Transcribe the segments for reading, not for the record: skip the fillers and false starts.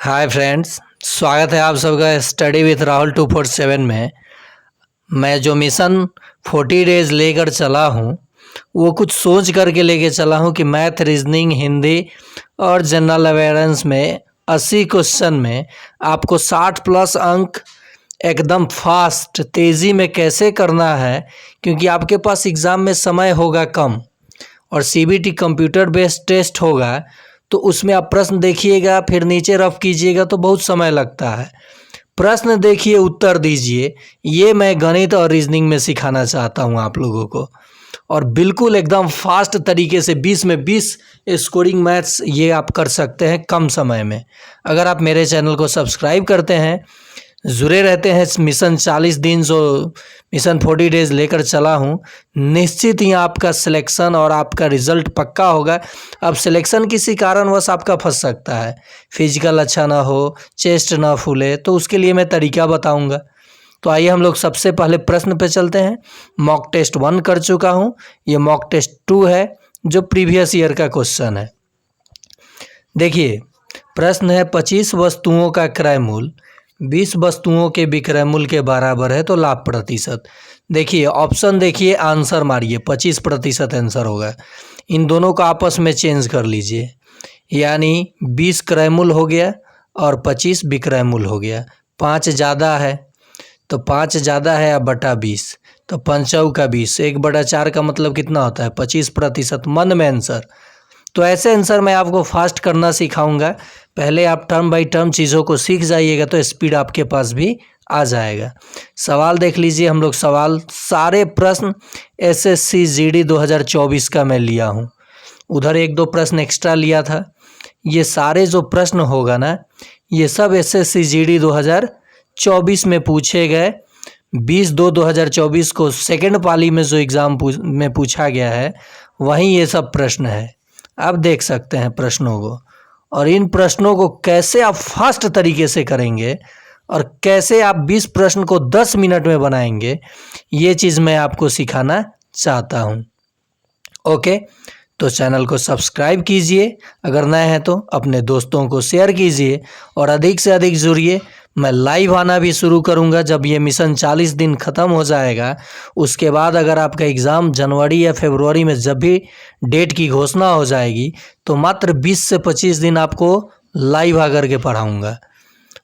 Hi friends, स्वागत है आप सबका स्टडी विथ राहुल 247 में। मैं जो मिशन 40 डेज लेकर चला हूँ वो कुछ सोच करके लेके चला हूँ कि मैथ, रीजनिंग, हिंदी और जनरल अवेयरेंस में 80 क्वेश्चन में आपको 60 प्लस अंक एकदम फास्ट तेज़ी में कैसे करना है, क्योंकि आपके पास एग्ज़ाम में समय होगा कम और सीबीटी कंप्यूटर बेस्ड टेस्ट होगा। तो उसमें आप प्रश्न देखिएगा, फिर नीचे रफ कीजिएगा तो बहुत समय लगता है। प्रश्न देखिए, उत्तर दीजिए। ये मैं गणित और रीजनिंग में सिखाना चाहता हूँ आप लोगों को, और बिल्कुल एकदम फास्ट तरीके से 20 में 20 स्कोरिंग मैथ्स ये आप कर सकते हैं कम समय में। अगर आप मेरे चैनल को सब्सक्राइब करते हैं, जुड़े रहते हैं मिशन 40 दिन जो मिशन 40 डेज लेकर चला हूँ, निश्चित ही आपका सिलेक्शन और आपका रिजल्ट पक्का होगा। अब सिलेक्शन किसी कारणवश आपका फंस सकता है, फिजिकल अच्छा ना हो, चेस्ट ना फूले, तो उसके लिए मैं तरीका बताऊंगा। तो आइए हम लोग सबसे पहले प्रश्न पे चलते हैं। मॉक टेस्ट 1 कर चुका हूँ, ये मॉक टेस्ट 2 है जो प्रीवियस ईयर का क्वेश्चन है। देखिए, प्रश्न है 25 वस्तुओं का क्रय मूल्य 20 वस्तुओं के विक्रय मूल्य के बराबर है तो लाभ प्रतिशत। देखिए ऑप्शन, देखिए आंसर मारिए, 25% आंसर होगा। इन दोनों को आपस में चेंज कर लीजिए, यानी 20 क्रय मूल्य हो गया और 25 विक्रय मूल्य हो गया। 5 ज़्यादा है तो 5 ज़्यादा है, अब बटा 20 तो 5 का 20, 1/4 का मतलब कितना होता है 25%। मन में आंसर। तो ऐसे आंसर मैं आपको फास्ट करना सिखाऊंगा। पहले आप टर्म बाय टर्म चीज़ों को सीख जाइएगा तो स्पीड आपके पास भी आ जाएगा। सवाल देख लीजिए, हम लोग सवाल सारे प्रश्न एसएससी जीडी 2024 का मैं लिया हूँ। उधर 1-2 प्रश्न एक्स्ट्रा लिया था। ये सारे जो प्रश्न होगा ना, ये सब एसएससी जीडी 2024 में पूछे गए। 20/2/2024 को सेकेंड पाली में जो एग्ज़ाम में पूछा गया है, वहीं ये सब प्रश्न है। आप देख सकते हैं प्रश्नों को, और इन प्रश्नों को कैसे आप फास्ट तरीके से करेंगे और कैसे आप 20 प्रश्न को 10 मिनट में बनाएंगे, ये चीज़ मैं आपको सिखाना चाहता हूँ। ओके, तो चैनल को सब्सक्राइब कीजिए, अगर नए हैं तो अपने दोस्तों को शेयर कीजिए और अधिक से अधिक जुड़िए। मैं लाइव आना भी शुरू करूंगा जब ये मिशन 40 दिन ख़त्म हो जाएगा। उसके बाद अगर आपका एग्ज़ाम जनवरी या फरवरी में जब भी डेट की घोषणा हो जाएगी, तो मात्र 20 से 25 दिन आपको लाइव आकर के पढ़ाऊँगा,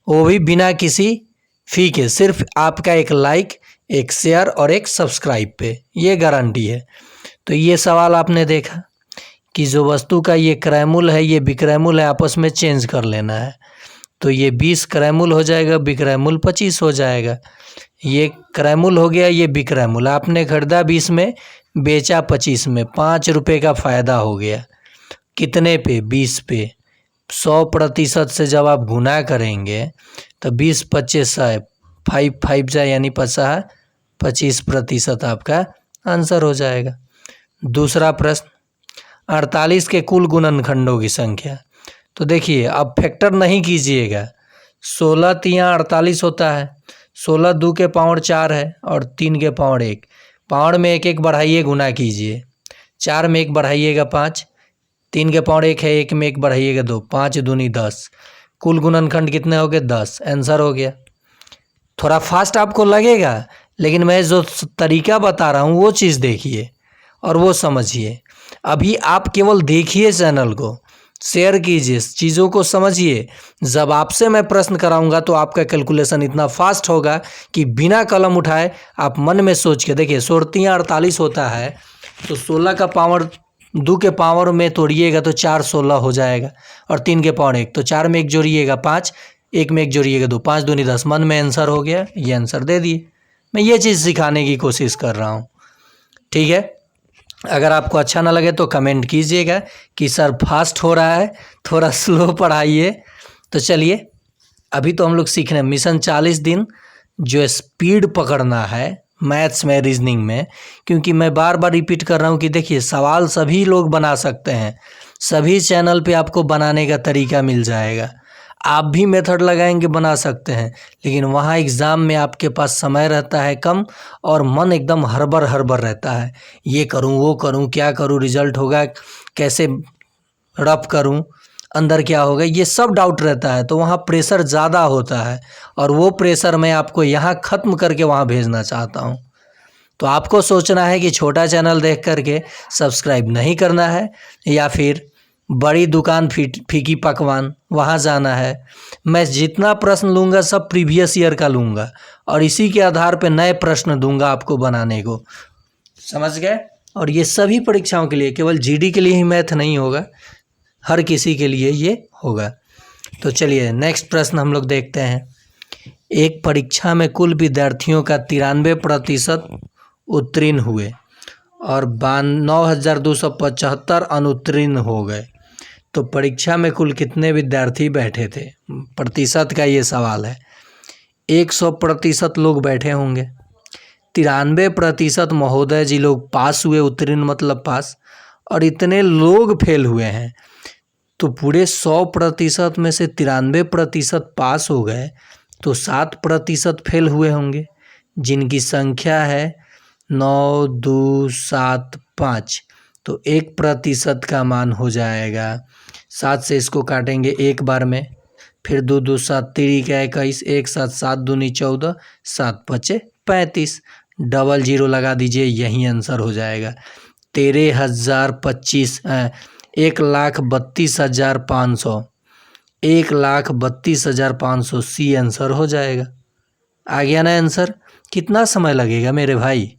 वो भी बिना किसी फ़ी के, सिर्फ आपका एक लाइक, एक शेयर और एक सब्सक्राइब पे, ये गारंटी है। तो ये सवाल आपने देखा कि जो वस्तु का ये क्रय मूल्य है, ये विक्रय मूल्य है, आपस में चेंज कर लेना है। तो ये 20 क्रय मूल्य हो जाएगा, विक्रय मूल्य 25 हो जाएगा। ये क्रय मूल्य हो गया, ये विक्रय मूल्य। आपने खरीदा 20 में, बेचा 25 में, 5 रुपये का फ़ायदा हो गया। कितने पे? 20 पे। 100% से जब आप गुना करेंगे तो 20 25 5 5 जाए, यानी 50, 25% आपका आंसर हो जाएगा। दूसरा प्रश्न, 48 के कुल गुणनखंडों की संख्या। तो देखिए, अब फैक्टर नहीं कीजिएगा। 16 तियाँ 48 होता है, 16 2 के पावर 4 है और 3 के पावर 1। पावर में 1 बढ़ाइए, गुना कीजिए। 4 में 1 बढ़ाइएगा 5, 3 के पावर 1 है, 1 में 1 बढ़ाइएगा 2, 5 दूनी 10। कुल गुणनखंड कितने हो गए? 10। आंसर हो गया। थोड़ा फास्ट आपको लगेगा, लेकिन मैं जो तरीका बता रहा हूँ वो चीज़ देखिए और वो समझिए। अभी आप केवल देखिए, चैनल को शेयर कीजिए, चीज़ों को समझिए। जब आपसे मैं प्रश्न कराऊंगा तो आपका कैलकुलेशन इतना फास्ट होगा कि बिना कलम उठाए आप मन में सोच के देखिए। 16 48 होता है, तो 16 का पावर 2 के पावर में तोड़िएगा तो 4 16 हो जाएगा, और 3 के पावर 1, तो 4 में 1 जोड़िएगा 5, 1 में 1 जोड़िएगा 2, 5 दूनी 10। मन में आंसर हो गया, ये आंसर दे दिए। मैं ये चीज़ सिखाने की कोशिश कर रहा हूँ, ठीक है। अगर आपको अच्छा ना लगे तो कमेंट कीजिएगा कि सर फास्ट हो रहा है, थोड़ा स्लो पढ़ाइए। तो चलिए, अभी तो हम लोग सीख रहे हैं मिशन 40 दिन जो स्पीड पकड़ना है मैथ्स में, रीजनिंग में। क्योंकि मैं बार बार रिपीट कर रहा हूँ कि देखिए, सवाल सभी लोग बना सकते हैं, सभी चैनल पे आपको बनाने का तरीका मिल जाएगा। आप भी मेथड लगाएंगे बना सकते हैं, लेकिन वहाँ एग्ज़ाम में आपके पास समय रहता है कम और मन एकदम हड़बड़ हड़बड़ रहता है। ये करूँ, वो करूँ, क्या करूँ, रिजल्ट होगा कैसे, रफ करूँ, अंदर क्या होगा, ये सब डाउट रहता है। तो वहाँ प्रेशर ज़्यादा होता है और वो प्रेशर मैं आपको यहाँ ख़त्म करके वहाँ भेजना चाहता हूँ। तो आपको सोचना है कि छोटा चैनल देख करके सब्सक्राइब नहीं करना है, या फिर बड़ी दुकान फीकी पकवान वहाँ जाना है। मैं जितना प्रश्न लूँगा सब प्रीवियस ईयर का लूँगा और इसी के आधार पे नए प्रश्न दूंगा आपको बनाने को, समझ गए। और ये सभी परीक्षाओं के लिए, केवल जीडी के लिए ही मैथ नहीं होगा, हर किसी के लिए ये होगा। तो चलिए नेक्स्ट प्रश्न हम लोग देखते हैं। एक परीक्षा में कुल विद्यार्थियों का 93% उत्तीर्ण हुए और 9,275 अनुत्तीर्ण हो गए। तो परीक्षा में कुल कितने विद्यार्थी बैठे थे? प्रतिशत का ये सवाल है। 100% लोग बैठे होंगे। 93% महोदय जी लोग पास हुए, उत्तीर्ण मतलब पास, और इतने लोग फेल हुए हैं। तो पूरे 100% में से 93% पास हो गए, तो 7% फेल हुए होंगे, जिनकी संख्या है 9275। तो 1% का मान हो जाएगा 7 से इसको काटेंगे एक बार में, फिर 2 2 7 3 का 21, 1 7 7 दूनी 14, 7 5 35, डबल जीरो लगा दीजिए, यही आंसर हो जाएगा। 13,025 1,32,500 1,32,500 सी आंसर हो जाएगा। आ गया ना आंसर? कितना समय लगेगा मेरे भाई?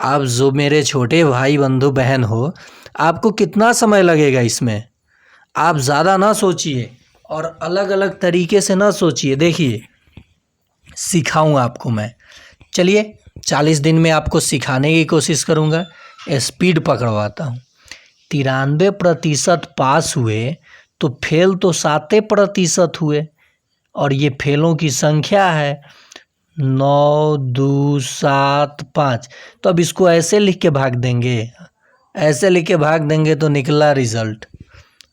आप जो मेरे छोटे भाई बंधु बहन हो, आपको कितना समय लगेगा इसमें? आप ज़्यादा ना सोचिए और अलग अलग तरीके से ना सोचिए। देखिए सिखाऊं आपको मैं, चलिए 40 दिन में आपको सिखाने की कोशिश करूँगा, स्पीड पकड़वाता हूँ। 93% पास हुए तो फेल तो 7% हुए, और ये फेलों की संख्या है 9275। तो अब इसको ऐसे लिख के भाग देंगे, ऐसे लिख के भाग देंगे तो निकला रिजल्ट।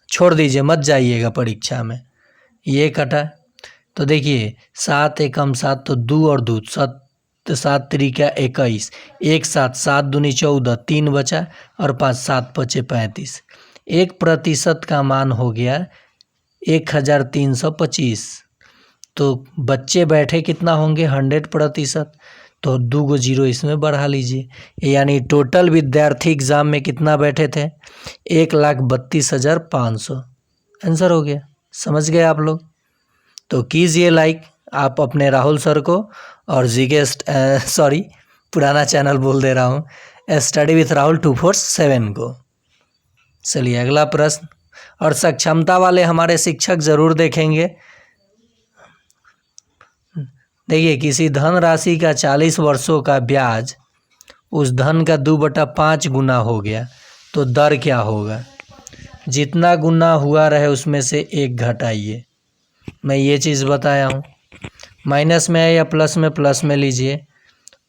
छोड़ दीजिए, मत जाइएगा परीक्षा में। ये कटा तो देखिए 7 एकम 7, तो 2 और 2 7 7 त्रिका 21, 1 7 7 दूनी 14, 3 बचा और 5 7 5 35। 1% का मान हो गया 1,325। तो बच्चे बैठे कितना होंगे? 100%। तो 2 गो जीरो इसमें बढ़ा लीजिए, यानी टोटल विद्यार्थी एग्ज़ाम में कितना बैठे थे? 1,32,500 आंसर हो गया। समझ गए आप लोग? तो कीजिए लाइक आप अपने राहुल सर को, और जीके पुराना चैनल बोल दे रहा हूँ, स्टडी विथ राहुल 247 को। चलिए अगला प्रश्न, और सक्षमता वाले हमारे शिक्षक ज़रूर देखेंगे। देखिए किसी धन राशि का 40 वर्षों का ब्याज उस धन का 2/5 गुना हो गया, तो दर क्या होगा? जितना गुना हुआ रहे उसमें से 1 घटाइए। मैं ये चीज़ बताया हूँ। माइनस में है या प्लस में लीजिए,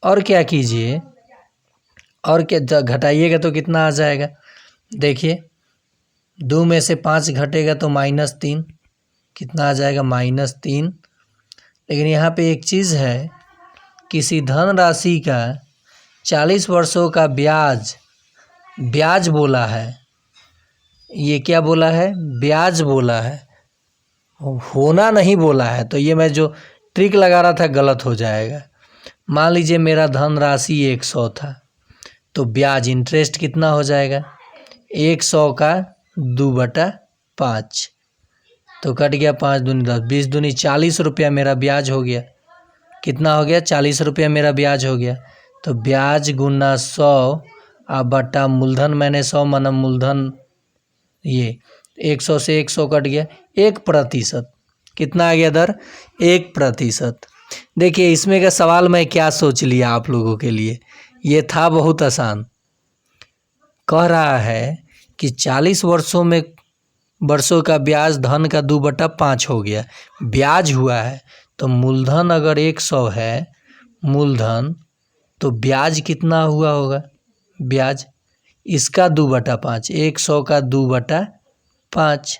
और क्या कीजिए, और क्या घटाइएगा तो कितना आ जाएगा? देखिए 2 में से 5 घटेगा तो -3, कितना आ जाएगा? -3। लेकिन यहाँ पे एक चीज़ है, किसी धन राशि का 40 वर्षों का ब्याज बोला है। ये क्या बोला है? ब्याज बोला है, होना नहीं बोला है। तो ये मैं जो ट्रिक लगा रहा था गलत हो जाएगा। मान लीजिए मेरा धन राशि 100 था, तो ब्याज इंटरेस्ट कितना हो जाएगा? 100 का 2/5, तो कट गया 5 दूनी 10, 20 दूनी 40 रुपया मेरा ब्याज हो गया। कितना हो गया? 40 रुपया मेरा ब्याज हो गया। तो ब्याज गुना 100 बटा मूलधन, मैंने 100 माना मूलधन, ये 100 से 100 कट गया, 1%। कितना आ गया दर? 1%। देखिए इसमें का सवाल मैं क्या सोच लिया आप लोगों के लिए, ये था बहुत आसान। कह रहा है कि 40 वर्षों का ब्याज धन का 2/5 हो गया, ब्याज हुआ है। तो मूलधन अगर 100 है मूलधन, तो ब्याज कितना हुआ होगा? ब्याज इसका 2/5, 100 का 2/5,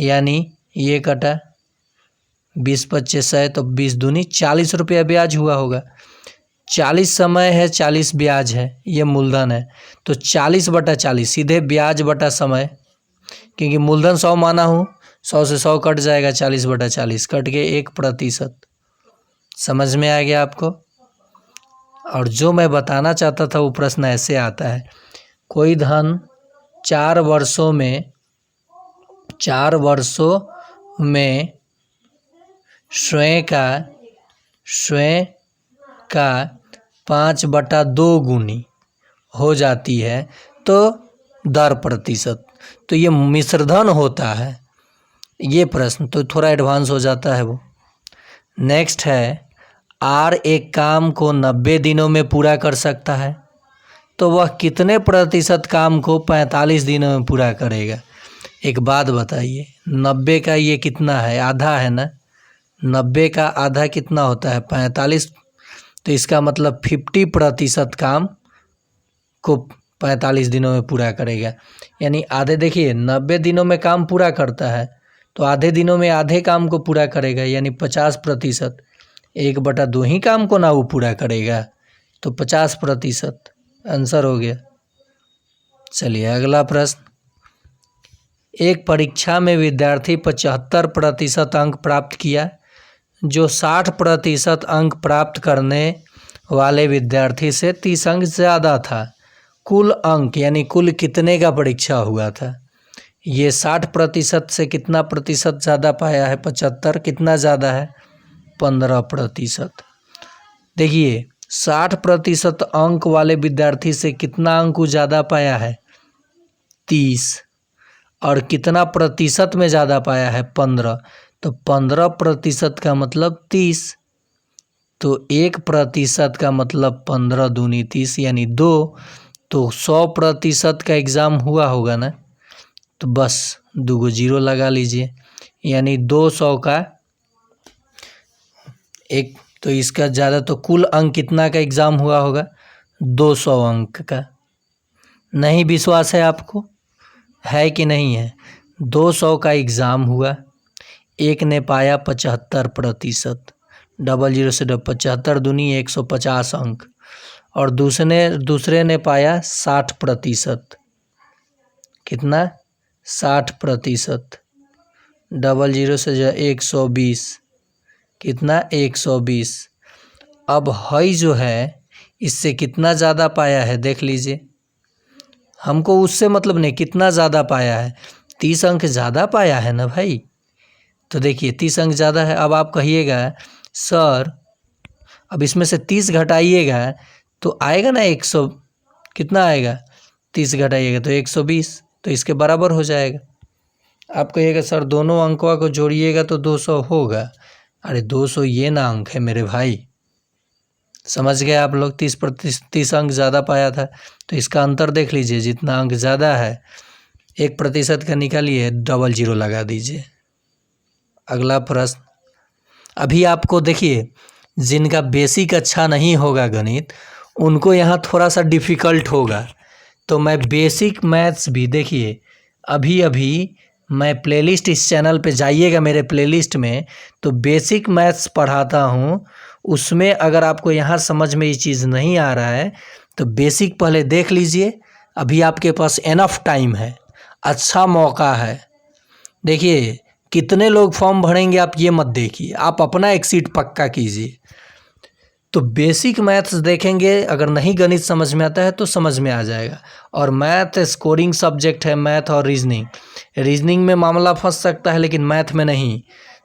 यानी ये कटा 20 25 100, तो 20 दूनी 40 रुपया ब्याज हुआ होगा। 40 समय है, 40 ब्याज है, ये मूलधन है। तो 40/40 सीधे ब्याज बटा समय, क्योंकि मूलधन 100 माना हूँ, 100 से 100 कट जाएगा, 40/40 कट के 1%। समझ में आ गया आपको? और जो मैं बताना चाहता था वो प्रश्न ऐसे आता है, कोई धन 4 वर्षों में स्वयं का 5/2 गुनी हो जाती है तो दर प्रतिशत। तो ये मिश्रधन होता है ये प्रश्न, तो थोड़ा एडवांस हो जाता है वो। नेक्स्ट है, आर एक काम को 90 दिनों में पूरा कर सकता है, तो वह कितने प्रतिशत काम को 45 दिनों में पूरा करेगा? एक बात बताइए, 90 का ये कितना है? आधा है ना। 90 का आधा कितना होता है? 45। तो इसका मतलब 50% काम को 45 दिनों में पूरा करेगा। यानी आधे, देखिए 90 दिनों में काम पूरा करता है तो आधे दिनों में आधे काम को पूरा करेगा, यानी 50%। 1/2 ही काम को ना वो पूरा करेगा, तो 50% आंसर हो गया। चलिए अगला प्रश्न, एक परीक्षा में विद्यार्थी 75% अंक प्राप्त किया, जो 60% अंक प्राप्त करने वाले विद्यार्थी से 30 अंक ज़्यादा था। कुल अंक यानी कुल कितने का परीक्षा हुआ था? ये 60% से कितना प्रतिशत ज़्यादा पाया है? 75। कितना ज़्यादा है? 15%। देखिए 60% अंक वाले विद्यार्थी से कितना अंक ज़्यादा पाया है? 30। और कितना प्रतिशत में ज़्यादा पाया है? 15। तो 15% का मतलब 30। तो 1% का मतलब 15 दूनी 30 यानी 2। तो 100% का एग्ज़ाम हुआ होगा ना, तो बस 2 जीरो लगा लीजिए, यानी 200 का एक। तो इसका ज़्यादा, तो कुल अंक कितना का एग्ज़ाम हुआ होगा? 200 अंक का। नहीं विश्वास है आपको? है कि नहीं है? 200 का एग्ज़ाम हुआ, एक ने पाया 75%, 00 से 75 दूनी 150 अंक, और दूसरे ने पाया 60%। कितना? 60%। 00 से 120, कितना? 120। अब हई जो है इससे कितना ज़्यादा पाया है देख लीजिए, हमको उससे मतलब नहीं, कितना ज़्यादा पाया है? 30 अंक ज़्यादा पाया है ना भाई। तो देखिए 30 अंक ज़्यादा है। अब आप कहिएगा सर, अब इसमें से 30 घटाइएगा तो आएगा ना 100, कितना आएगा? 30 घटाइएगा तो 120, तो इसके बराबर हो जाएगा। आप कहिएगा सर दोनों अंकों को जोड़िएगा तो 200 होगा। अरे 200 ये ना अंक है मेरे भाई, समझ गए आप लोग? 30 अंक ज़्यादा पाया था, तो इसका अंतर देख लीजिए, जितना अंक ज़्यादा है 1% का निकालिए, 00 लगा दीजिए। अगला प्रश्न, अभी आपको देखिए जिनका बेसिक अच्छा नहीं होगा गणित, उनको यहाँ थोड़ा सा डिफ़िकल्ट होगा, तो मैं बेसिक मैथ्स भी, देखिए अभी मैं प्लेलिस्ट, इस चैनल पे जाइएगा मेरे प्लेलिस्ट में, तो बेसिक मैथ्स पढ़ाता हूँ। उसमें अगर आपको यहाँ समझ में ये चीज़ नहीं आ रहा है तो बेसिक पहले देख लीजिए, अभी आपके पास एनफ टाइम है, अच्छा मौका है। देखिए कितने लोग फॉर्म भरेंगे आप ये मत देखिए, आप अपना एक सीट पक्का कीजिए। तो बेसिक मैथ्स देखेंगे, अगर नहीं गणित समझ में आता है तो समझ में आ जाएगा। और मैथ स्कोरिंग सब्जेक्ट है, मैथ और रीजनिंग में मामला फंस सकता है लेकिन मैथ में नहीं।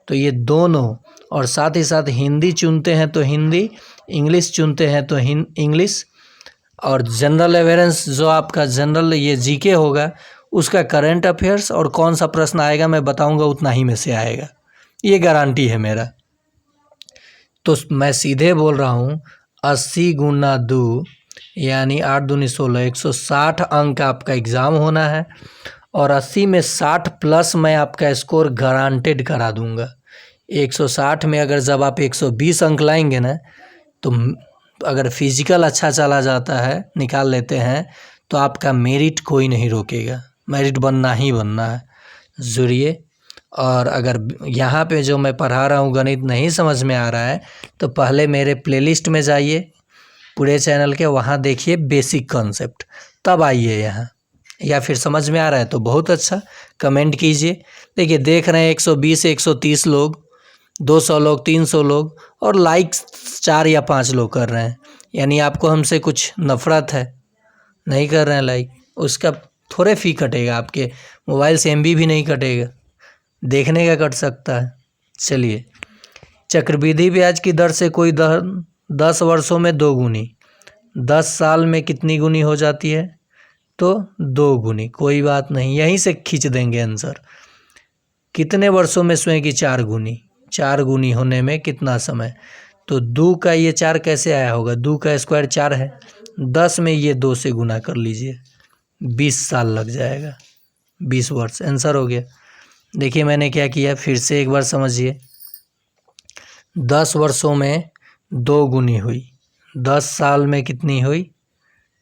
तो ये दोनों, और साथ ही साथ हिंदी चुनते हैं तो हिंदी, इंग्लिश चुनते हैं तो इंग्लिश, और जनरल अवेयरेंस जो आपका जनरल ये जीके होगा उसका करंट अफेयर्स, और कौन सा प्रश्न आएगा मैं बताऊंगा उतना ही में से आएगा, ये गारंटी है मेरा। तो मैं सीधे बोल रहा हूँ 80 गुना 2 यानी 8 दूनी 16, 160 अंक आपका एग्ज़ाम होना है, और 80 में 60 प्लस मैं आपका स्कोर गारंटेड करा दूंगा। 160 में अगर जब आप 120 अंक लाएंगे ना, तो अगर फिजिकल अच्छा चला जाता है, निकाल लेते हैं, तो आपका मेरिट कोई नहीं रोकेगा, मेरिट बनना ही बनना है। जुड़िए। और अगर यहाँ पे जो मैं पढ़ा रहा हूँ गणित नहीं समझ में आ रहा है तो पहले मेरे प्लेलिस्ट में जाइए पूरे चैनल के, वहाँ देखिए बेसिक कॉन्सेप्ट, तब आइए यहाँ। या फिर समझ में आ रहा है तो बहुत अच्छा, कमेंट कीजिए। देखिए देख रहे हैं 120 130 लोग, 200 लोग, 300 लोग, और लाइक 4 या 5 लोग कर रहे हैं, यानी आपको हमसे कुछ नफरत है, नहीं कर रहे हैं लाइक। उसका थोड़े फ़ी कटेगा, आपके मोबाइल से MB भी नहीं कटेगा, देखने का कट सकता है। चलिए, चक्रवृद्धि ब्याज की दर से कोई दर 10 वर्षों में 2 गुनी, 10 साल में कितनी गुनी हो जाती है? तो 2 गुनी। कोई बात नहीं, यहीं से खींच देंगे आंसर। कितने वर्षों में स्वयं की 4 गुनी? 4 गुनी होने में कितना समय? तो 2 का ये 4 कैसे आया होगा? 2 का स्क्वायर 4 है, 10 में ये 2 से गुना कर लीजिए, 20 साल लग जाएगा, 20 वर्ष आंसर हो गया। देखिए मैंने क्या किया, फिर से एक बार समझिए। 10 वर्षों में 2 गुनी हुई, 10 साल में कितनी हुई?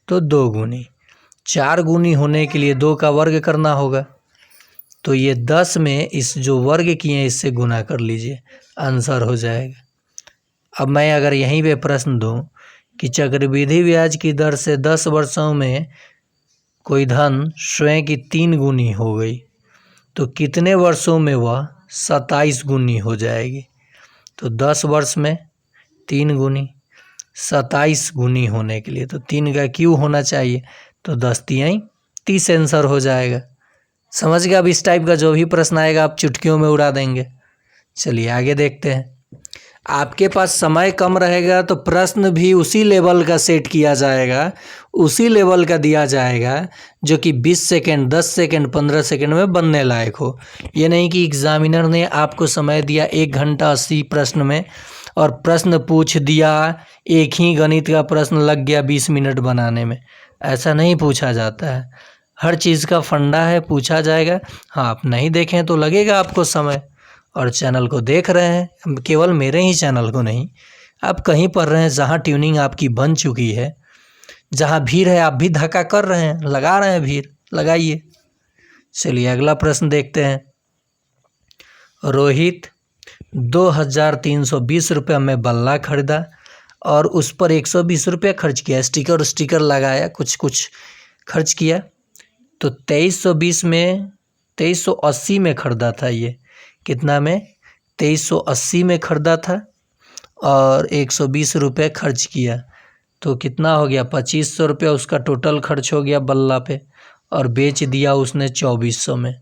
तो 2 गुनी। 4 गुनी होने के लिए 2 का वर्ग करना होगा, तो ये 10 में इस जो वर्ग किए हैं इससे गुना कर लीजिए, आंसर हो जाएगा। अब मैं अगर यहीं पे प्रश्न दूं कि चक्रवृद्धि ब्याज की दर से 10 वर्षों में कोई धन स्वयं की 3 गुनी हो गई, तो कितने वर्षों में वह 27 गुनी हो जाएगी? तो 10 वर्ष में 3 गुनी, 27 गुनी होने के लिए तो 3 का क्यू होना चाहिए, तो 10 तियाई 30 आंसर हो जाएगा। समझ गए? अब इस टाइप का जो भी प्रश्न आएगा आप चुटकियों में उड़ा देंगे। चलिए आगे देखते हैं। आपके पास समय कम रहेगा तो प्रश्न भी उसी लेवल का सेट किया जाएगा, उसी लेवल का दिया जाएगा जो कि 20 सेकेंड, 10 सेकेंड, 15 सेकेंड में बनने लायक हो। ये नहीं कि एग्जामिनर ने आपको समय दिया 1 घंटा 80 प्रश्न में और प्रश्न पूछ दिया, एक ही गणित का प्रश्न लग गया 20 मिनट बनाने में। ऐसा नहीं पूछा जाता है, हर चीज़ का फंडा है, पूछा जाएगा। हाँ, आप नहीं देखें तो लगेगा आपको समय, और चैनल को देख रहे हैं, केवल मेरे ही चैनल को नहीं, आप कहीं पढ़ रहे हैं जहाँ ट्यूनिंग आपकी बन चुकी है, जहाँ भीड़ है आप भी धक्का कर रहे हैं, लगा रहे हैं भीड़, लगाइए। चलिए अगला प्रश्न देखते हैं। रोहित 2320 रुपये में बल्ला खरीदा और उस पर 120 रुपये खर्च किया, स्टिकर लगाया, कुछ खर्च किया, तो 2320 में 2380 में खरीदा था। ये कितना में? 2380 में खरीदा था और 120 रुपये खर्च किया, तो कितना हो गया? 2500 रुपये उसका टोटल खर्च हो गया बल्ला पे, और बेच दिया उसने 2400 में।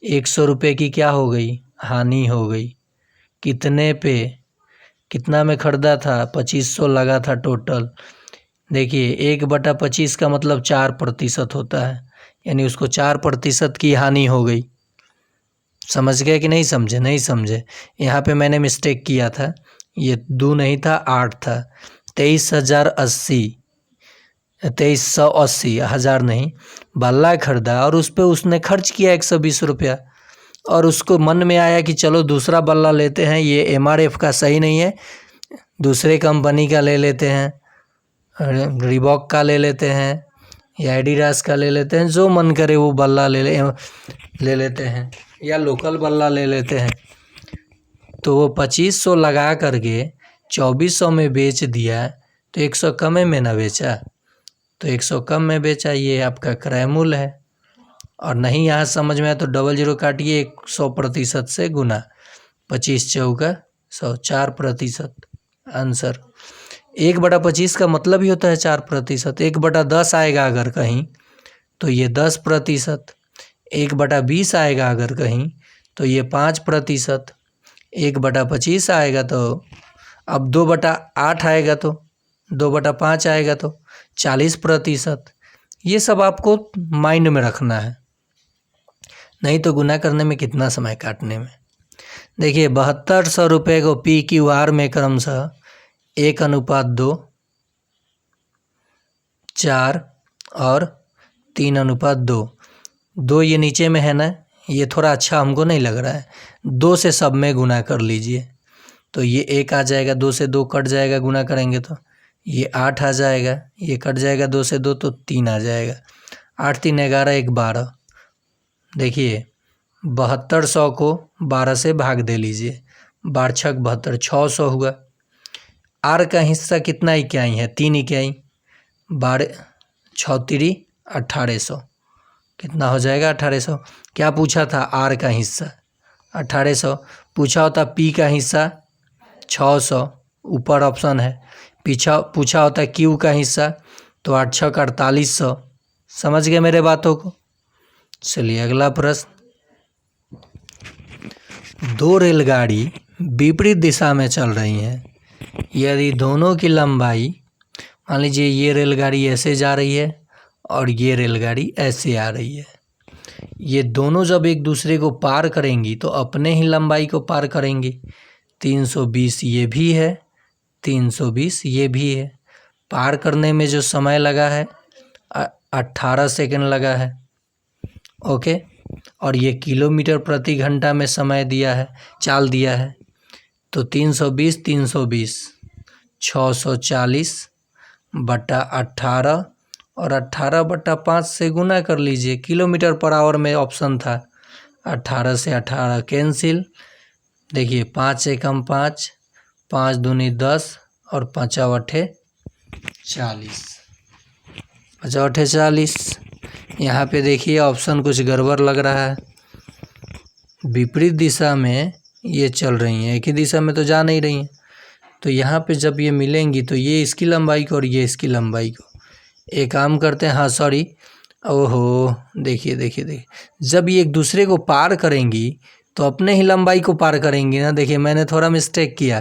100 रुपये की क्या हो गई? हानि हो गई। कितने पे? कितना में खरीदा था? 2500 लगा था टोटल। देखिए 1/25 का मतलब 4% होता है, यानी उसको 4% की हानि हो गई। समझ गए कि नहीं समझे? नहीं समझे, यहाँ पे मैंने मिस्टेक किया था, ये 2 नहीं था 8 था। 2380 हज़ार नहीं, बल्ला खरीदा और उस पर उसने खर्च किया 120 रुपया, और उसको मन में आया कि चलो दूसरा बल्ला लेते हैं, ये MRF का सही नहीं है, दूसरे कंपनी का ले लेते हैं, रिबॉक का ले लेते हैं या एडिडास का ले लेते हैं, जो मन करे वो बल्ला ले लेते हैं, या लोकल बल्ला ले लेते हैं। तो वो 2500 लगा करके 2400 में बेच दिया, तो 100 कम में ना बेचा, तो 100 कम में बेचा, ये आपका क्रय मूल्य है। और नहीं यहाँ समझ में आया तो 00 काटिए, 100% से गुना, 25 चौका 100, 4% आंसर। 1/25 का मतलब ही होता है 4%। 1/10 आएगा अगर कहीं तो ये 10%, 1/20 आएगा अगर कहीं तो ये 5%, 1/25 आएगा तो, अब 2/8 आएगा तो, 2/5 आएगा तो 40%। ये सब आपको माइंड में रखना है, नहीं तो गुना करने में कितना समय काटने में। देखिए 7200 रुपये को PQR में क्रमशः 1:2, 4 और 3:2। 2 ये नीचे में है ना, ये थोड़ा अच्छा हमको नहीं लग रहा है, 2 से सब में गुना कर लीजिए, तो ये 1 आ जाएगा, 2 से 2 कट जाएगा, गुना करेंगे तो ये 8 आ जाएगा, ये कट जाएगा 2 से 2 तो 3 आ जाएगा, 8 3 11 1 12। देखिए 7200 को 12 से भाग दे लीजिए, 12 छक 72, 600 हुआ। आर का हिस्सा कितना इकाई है? 3 इकाई, 12 6 3 1800, कितना हो जाएगा 1800। क्या पूछा था? आर का हिस्सा 1800। पूछा होता पी का हिस्सा 600, ऊपर ऑप्शन है। पूछा होता क्यू का हिस्सा तो 8 6 4800। समझ गए मेरे बातों को? चलिए अगला प्रश्न। दो रेलगाड़ी विपरीत दिशा में चल रही हैं। यदि दोनों की लंबाई, मान लीजिए ये रेलगाड़ी ऐसे जा रही है और ये रेलगाड़ी ऐसे आ रही है, ये दोनों जब एक दूसरे को पार करेंगी तो अपने ही लंबाई को पार करेंगी। 320 ये भी है, 320 ये भी है। पार करने में जो समय लगा है 18 सेकंड लगा है। ओके, और ये किलोमीटर प्रति घंटा में समय दिया है, चाल दिया है। तो 320 320 640 बटा 18 और 18 बटा 5 से गुना कर लीजिए। किलोमीटर पर आवर में ऑप्शन था। 18 से 18 कैंसिल। देखिए 5 एकम 5, 5 दूनी 10 और 5 अठे 40, 5 अठे 40। यहाँ पे देखिए ऑप्शन कुछ गड़बड़ लग रहा है। विपरीत दिशा में ये चल रही हैं, एक ही दिशा में तो जा नहीं रही हैं। तो यहाँ पे जब ये मिलेंगी तो ये इसकी लंबाई को और ये इसकी लंबाई को, एक काम करते हैं। हाँ सॉरी, ओहो, देखिए जब ये एक दूसरे को पार करेंगी तो अपने ही लंबाई को पार करेंगी ना। देखिए मैंने थोड़ा मिस्टेक किया।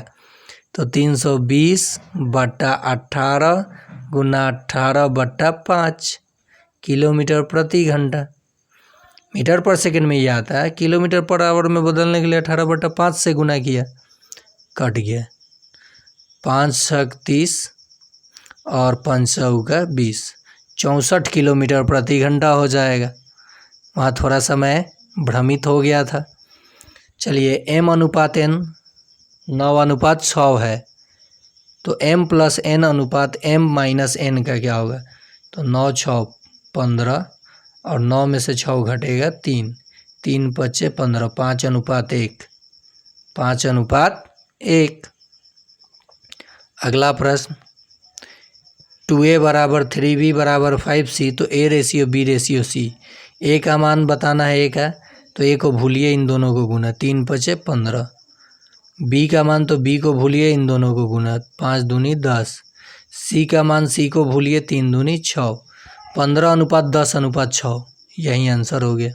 तो 320 बटा 18 गुना 18 बटा 5 किलोमीटर प्रति घंटा। मीटर पर सेकंड में ये आता है, किलोमीटर पर आवर में बदलने के लिए 18 बटा 5 से गुना किया, कट गया। 5 छक 30 और 5 सौ का 20, 64 किलोमीटर प्रति घंटा हो जाएगा। वहाँ थोड़ा सा मैं भ्रमित हो गया था। चलिए m अनुपात n 9:6 है, तो m प्लस n अनुपात m माइनस n का क्या होगा? तो 9 6 15 और 9 में से 6 घटेगा 3, 3 5 15, 5 अनुपात 1, 5 अनुपात 1। अगला प्रश्न। 2a बराबर 3b बराबर 5c, तो a ratio b ratio c। a का मान बताना है, a का, तो a को भूलिए, इन दोनों को गुना, 3 5 15। b का मान तो b को भूलिए, इन दोनों को गुना, 5 दूनी 10। c का मान c को भूलिए, 3 दूनी 6, 15 अनुपात 10 अनुपात 6। यही आंसर हो गया।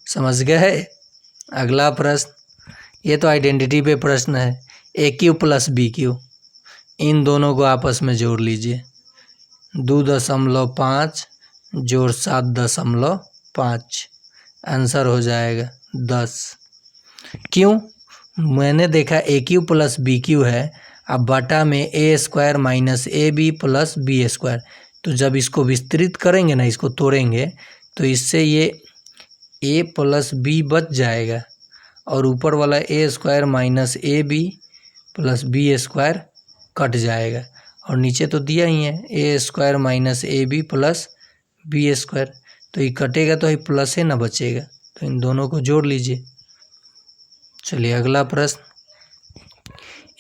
समझ गए? अगला प्रश्न। ये तो आइडेंटिटी पे प्रश्न है। ए क्यू प्लस बी क्यू, इन दोनों को आपस में जोड़ लीजिए। 2.5 जोड़ 7.5, आंसर हो जाएगा 10। क्यों? मैंने देखा A Q plus B Q है, अब बटा में A square minus A B plus B square. तो जब इसको विस्तृत करेंगे ना, इसको तोड़ेंगे, तो इससे ये a प्लस बी बच जाएगा और ऊपर वाला A square minus A B plus B square cut जाएगा। और नीचे तो दिया ही है A square minus A B plus B square, तो ये कटेगा तो ये प्लस है ना बचेगा, तो इन दोनों को जोड़ लीजिए। चलिए अगला प्रश्न।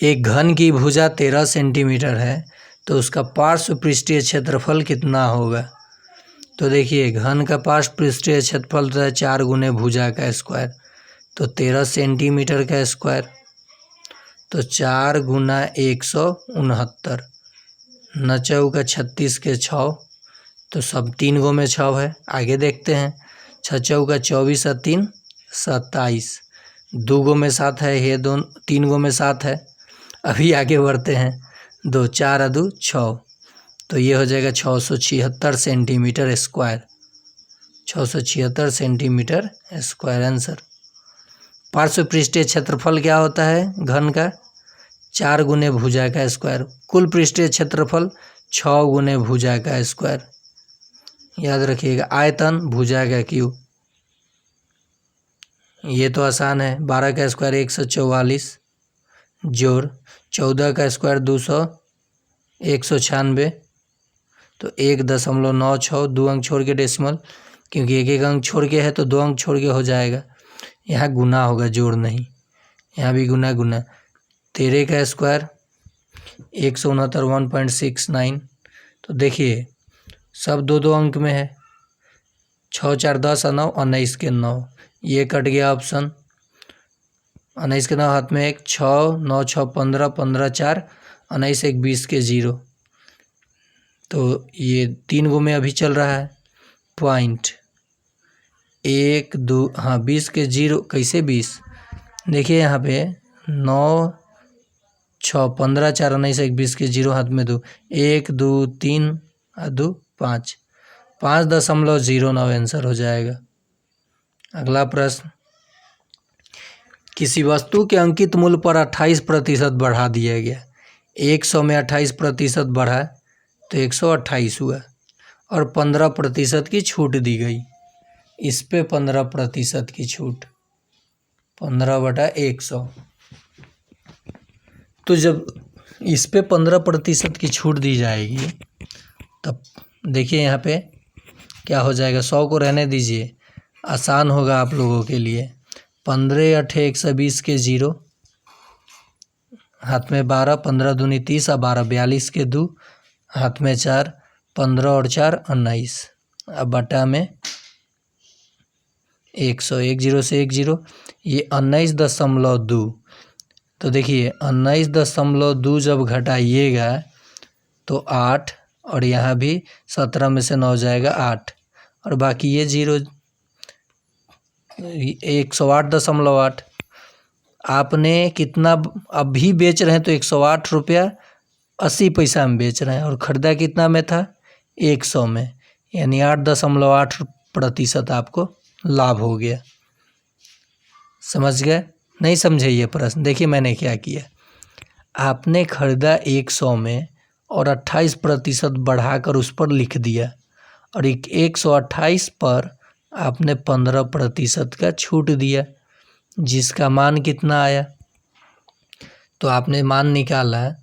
एक घन की भुजा 13 सेंटीमीटर है, तो उसका पार्श्व पृष्ठीय क्षेत्रफल कितना होगा? तो देखिए घन का पार्श्व पृष्ठीय क्षेत्रफल तो है 4 गुने भुजा का स्क्वायर, तो 13 सेंटीमीटर का स्क्वायर, तो 4 गुना 169, 9 चौका 36 के 6, तो सब 3 गो में 6 है। आगे देखते हैं। 6 चौका 24 और 3 27, 2 गो में 7 है, ये 3 गो में 7 है। अभी आगे बढ़ते हैं। 2 4 2 6, तो ये हो जाएगा 676 centimetre square, 676 centimetre square answer. पार्श्व पृष्ठीय क्षेत्रफल क्या होता है घन का? 4 गुने भुजा का स्क्वायर। कुल पृष्ठीय क्षेत्रफल 6 गुने भुजा का स्क्वायर। याद रखिएगा। आयतन भुजा का क्यूब। ये तो आसान है। 12 का स्क्वायर 144 जोड़ 14 का स्क्वायर 200 196, तो 1.96, 2 अंक छोड़ के डेसिमल, क्योंकि एक अंक छोड़ के है तो 2 अंक छोड़ के हो जाएगा। यहाँ गुना होगा, जोड़ नहीं। यहाँ भी गुना। 13 का स्क्वायर 169 1.69, तो देखिए सब 2 2 अंक में है। 6 4 10 और 9 19 के 9, ये कट गया ऑप्शन। 19 के 9 हाथ में 1, 6 9 6 15, 15 4 19 1 20 के 0। तो ये 3 गो में अभी चल रहा है पॉइंट 1 2, हाँ 20 के 0। कैसे 20? देखिए यहाँ पे 9 6 15 4 19 1 20 के 0 हाथ में 2, 1 2 3 2 5, 5.09 आंसर हो जाएगा। अगला प्रश्न, किसी वस्तु के अंकित मूल्य पर 28% बढ़ा दिया गया। 100 में 28% बढ़ा तो 128 हुआ और 15% की छूट दी गई। इस पे 15% की छूट, 15/100। तो जब इस पे 15% की छूट दी जाएगी तब देखिए यहाँ पे क्या हो जाएगा। 100 को रहने दीजिए, आसान होगा आप लोगों के लिए। 15 8 120 के 0, हाथ में 12, 15 दूनी 30 और 12 42 के 2, हाथ में 4, 15 और 4 19, अब बटा में 100, 1 0 से 1 0, ये 19.2। तो देखिए 19.2 जब घटाइएगा तो 8, और यहाँ भी 17 में से 9 जाएगा 8, और बाकी ये 0, 108.8। आपने कितना अभी बेच रहे हैं तो 108 रुपया 80 पैसा में बेच रहे हैं, और ख़रीदा कितना में था 100 में, यानी 8.8% आपको लाभ हो गया। समझ गए? नहीं समझे ये प्रश्न? देखिए मैंने क्या किया, आपने ख़रीदा 100 में और 28% बढ़ाकर उस पर लिख दिया, और 128 पर आपने 15% का छूट दिया, जिसका मान कितना आया। तो आपने मान निकाला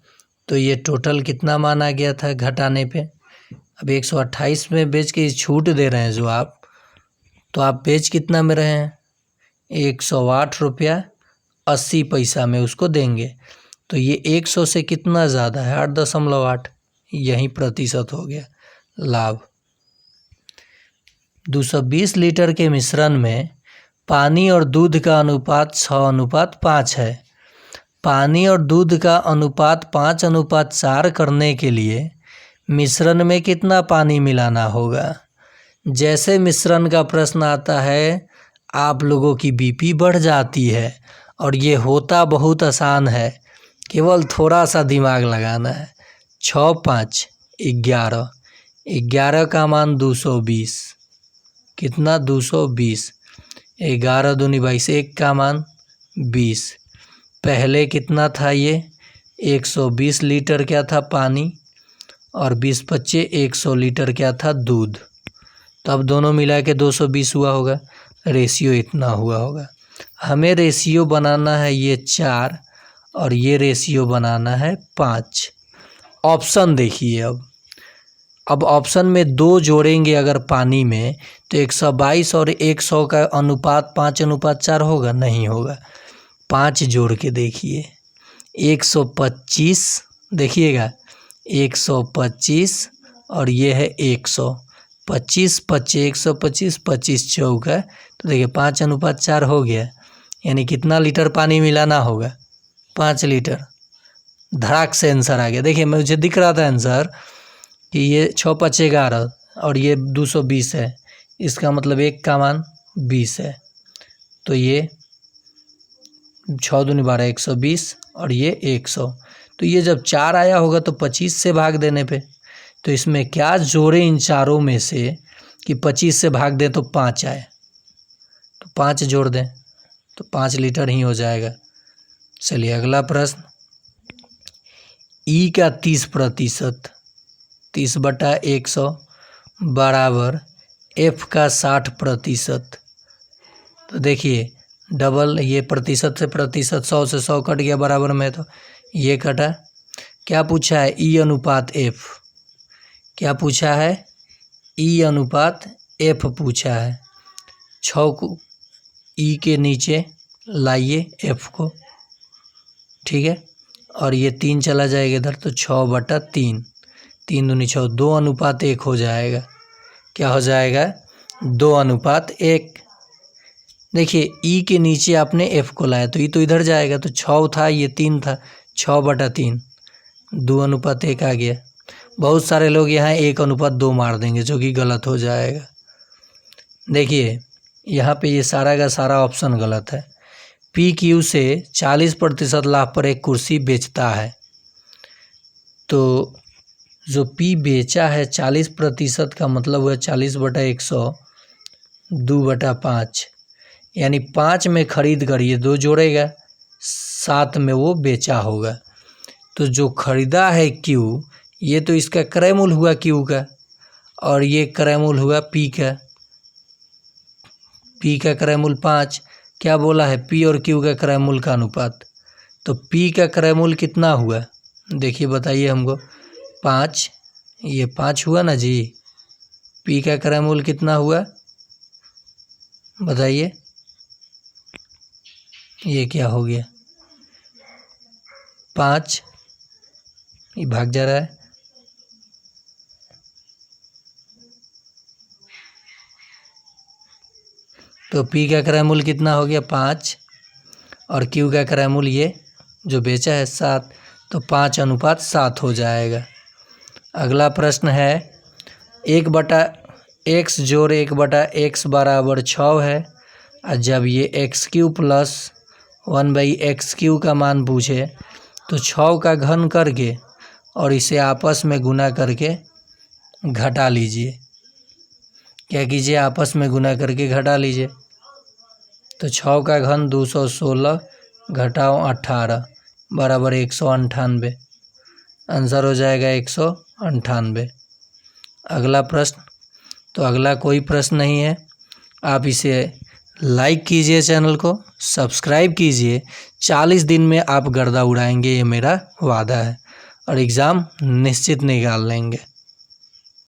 तो ये टोटल कितना मान आ गया था घटाने पे। अब 128 में बेच के छूट दे रहे हैं जो आप, तो आप बेच कितना में रहे हैं 108.80 में उसको देंगे। तो ये 100 से कितना ज़्यादा है 8.8, यही प्रतिशत हो गया लाभ। 220 लीटर के मिश्रण में पानी और दूध का अनुपात 6:5 है। पानी और दूध का अनुपात 5:4 करने के लिए मिश्रण में कितना पानी मिलाना होगा। जैसे मिश्रण का प्रश्न आता है आप लोगों की बीपी बढ़ जाती है, और ये होता बहुत आसान है, केवल थोड़ा सा दिमाग लगाना है। 6 5 11, 11 का मान 220, कितना 220, 11 दूनी 22, 1 का मान 20। पहले कितना था ये 120 लीटर क्या था पानी, और 20 25 100 लीटर क्या था दूध। तो अब दोनों मिला के 220 हुआ होगा, रेशियो इतना हुआ होगा। हमें रेशियो बनाना है ये 4, और ये रेशियो बनाना है 5। ऑप्शन देखिए, अब ऑप्शन में 2 जोड़ेंगे अगर पानी में तो 122 और 100 का अनुपात 5:4 होगा, नहीं होगा। 5 जोड़ के देखिए 125, देखिएगा 125, और ये है 100, 25 25 125 25 चौका, तो देखिए 5:4 हो गया, यानी कितना लीटर पानी मिलाना होगा 5 लीटर। धड़ाक से आंसर आ गया। देखिए मुझे दिख रहा था आंसर कि ये 6 5 11 और ये 220 है, इसका मतलब 1 का मान 20 है, तो ये 6 दूनी 12 120, और ये 100। तो ये जब 4 आया होगा तो 25 से भाग देने पे, तो इसमें क्या जोड़े इन चारों में से कि 25 से भाग दें तो 5 आए, तो 5 जोड़ दें तो 5 लीटर ही हो जाएगा। चलिए अगला प्रश्न, ई का 30%, 30/100 बराबर एफ का 60%। तो देखिए डबल, ये प्रतिशत से प्रतिशत, 100 से 100 कट गया बराबर में, तो ये कटा। क्या पूछा है ई अनुपात एफ, क्या पूछा है ई अनुपात एफ पूछा है। 6 को ई के नीचे लाइए एफ को, ठीक है, और ये 3 चला जाएगा इधर, तो 6/3, 3 दूनी 6, 2:1 हो जाएगा। क्या हो जाएगा 2:1। देखिए ई के नीचे आपने एफ को लाया तो ये तो इधर जाएगा, तो 6 था, ये 3 था, 6/3, 2:1 आ गया। बहुत सारे लोग यहाँ 1:2 मार देंगे जो कि गलत हो जाएगा। देखिए यहाँ पे ये सारा का सारा ऑप्शन गलत है। पी क्यू से 40% लाभ पर एक कुर्सी बेचता है, तो जो पी बेचा है 40% का मतलब हुआ 40/100, 2/5, यानी 5 में खरीद कर ये 2 जोड़ेगा, 7 में वो बेचा होगा। तो जो खरीदा है क्यू, ये तो इसका क्रय मूल्य हुआ क्यू का, और ये क्रय मूल्य हुआ पी का। पी का क्रय मूल्य 5, क्या बोला है, पी और क्यू का क्रय मूल्य का अनुपात। तो पी का क्रय मूल्य कितना हुआ, देखिए बताइए हमको, 5, ये 5 हुआ ना जी। पी का क्रय मूल्य कितना हुआ बताइए, ये क्या हो गया, 5, ये भाग जा रहा है, तो पी का क्रय मूल्य कितना हो गया 5, और क्यू का क्रय मूल्य ये जो बेचा है 7, तो 5:7 हो जाएगा। अगला प्रश्न है 1/x जोड़ 1/x बराबर 6 है, और जब ये x³ प्लस 1/x³ का मान पूछे तो 6 का घन करके और इसे आपस में गुना करके घटा लीजिए। क्या कीजिए, आपस में गुना करके घटा लीजिए। तो 6 का घन 216 घटाओ 18 बराबर 198, आंसर हो जाएगा 198। अगला प्रश्न, तो अगला कोई प्रश्न नहीं है, आप इसे लाइक कीजिए, चैनल को सब्सक्राइब कीजिए। 40 दिन में आप गर्दा उड़ाएंगे, ये मेरा वादा है, और एग्ज़ाम निश्चित निकाल लेंगे।